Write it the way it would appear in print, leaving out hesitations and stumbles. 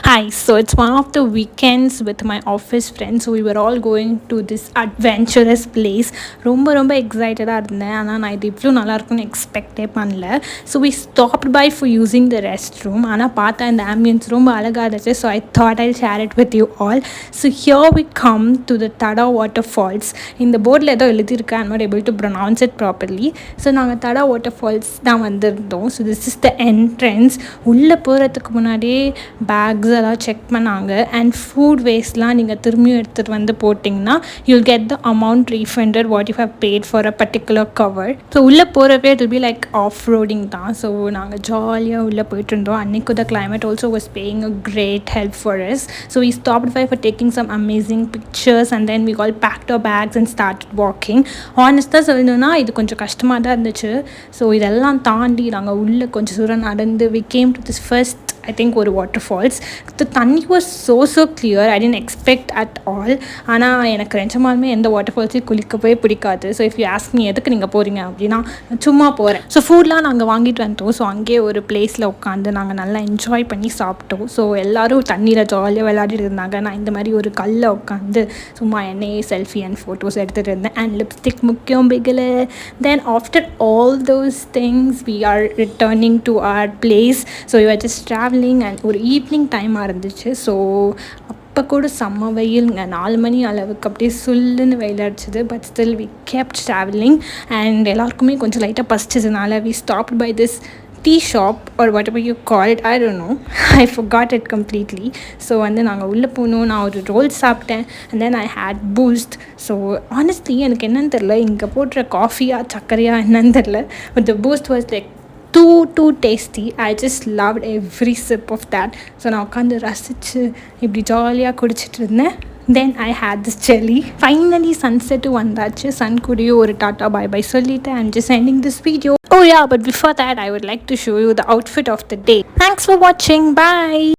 Hi, so it's one of the weekends with my office friends. So we were all going to this adventurous place. ரொம்ப எக்ஸைட்டடாக இருந்தேன். ஆனால் நான் இது இவ்வளோ நல்லா இருக்கும்னு எக்ஸ்பெக்டே பண்ணல. So we stopped by for using the restroom. ஆனால் பார்த்தா இந்த ஆம்பியன்ஸ் ரொம்ப அழகாக இருந்துச்சு. So I thought I'll share it with you all. So here we come to the Tada Waterfalls. இந்த போர்டில் ஏதோ எழுதியிருக்கேன். I'm not able to pronounce it properly. So நாங்கள் Tada Waterfalls தான் வந்திருந்தோம். So this is the entrance. உள்ளே போகிறதுக்கு முன்னாடியே பேக்ஸ் எல்லாம் செக் பண்ணாங்க. அண்ட் ஃபுட் வேஸ்ட்லாம் நீங்கள் திரும்பியும் எடுத்துகிட்டு வந்து போட்டிங்கன்னா you'll get the amount refunded what you have paid for a particular cover. So உள்ளே போகிறப்பே it will be like off roading தான். ஸோ நாங்கள் ஜாலியாக உள்ளே போயிட்டு இருந்தோம். அன்னைக்கு the climate also was paying a great help for us. So we stopped by for taking some amazing pictures and then we all packed our bags and started walking. ஹானஸ்ட்டாக சொல்லணும்னா இது கொஞ்சம் கஷ்டமாக தான் இருந்துச்சு. ஸோ இதெல்லாம் தாண்டி நாங்கள் உள்ளே கொஞ்சம் தூரம் நடந்து we came to this first I think ஒரு waterfalls. The தண்ணி was so clear. I didn't expect at all. ஆனால் எனக்கு நிஜமாலுமே எந்த வாட்டர்ஃபால்ஸையும் குளிக்கவே பிடிக்காது. So if you ask me எதுக்கு நீங்கள் போகிறீங்க அப்படின்னா சும்மா போகிறேன். ஸோ ஃபுட்லாம் நாங்கள் வாங்கிட்டு வந்துட்டோம். ஸோ அங்கேயே ஒரு பிளேஸில் உட்காந்து நாங்கள் நல்லா என்ஜாய் பண்ணி சாப்பிட்டோம். ஸோ எல்லோரும் தண்ணியில் ஜாலியாக விளையாடிட்டு இருந்தாங்க. நான் இந்த மாதிரி ஒரு கல்லில் உட்காந்து சும்மா என்னையே செல்ஃபி அண்ட் ஃபோட்டோஸ் எடுத்துகிட்டு இருந்தேன். அண்ட் லிப்ஸ்டிக் முக்கியம் பிகல. Then after all those things we are returning to our place. So we were just traveling and ஒரு ஈவினிங் டைமாக இருந்துச்சு. ஸோ அப்போ கூட செம்ம வெயிலுங்க. 4 மணி அளவுக்கு அப்படியே சுல்லுன்னு வெயில் அடிச்சுது. But still we kept traveling and எல்லாருக்குமே கொஞ்சம் லைட்டாக பசிச்சதுனால we stopped by this tea shop or whatever you call it. I don't know. I forgot it completely. So வந்து நாங்கள் உள்ளே போனோம். நான் ஒரு ரோல் சாப்பிட்டேன் and then I had boost. So honestly எனக்கு என்னன்னு தெரில, இங்கே போடுற காஃபியா சர்க்கரையா என்னன்னு தெரில, but the boost was like too tasty. I just loved every sip of that. So நான் உட்காந்து ரசித்து இப்படி ஜாலியாக குடிச்சிட்டு இருந்தேன். Then I had this jelly. Finally sunset வந்தாச்சு. சன் கூடயும் ஒரு டாட்டா bye bye சொல்லிட்டு I'm just ending this video. Oh yeah, but before that I would like to show you the outfit of the day. Thanks for watching. Bye.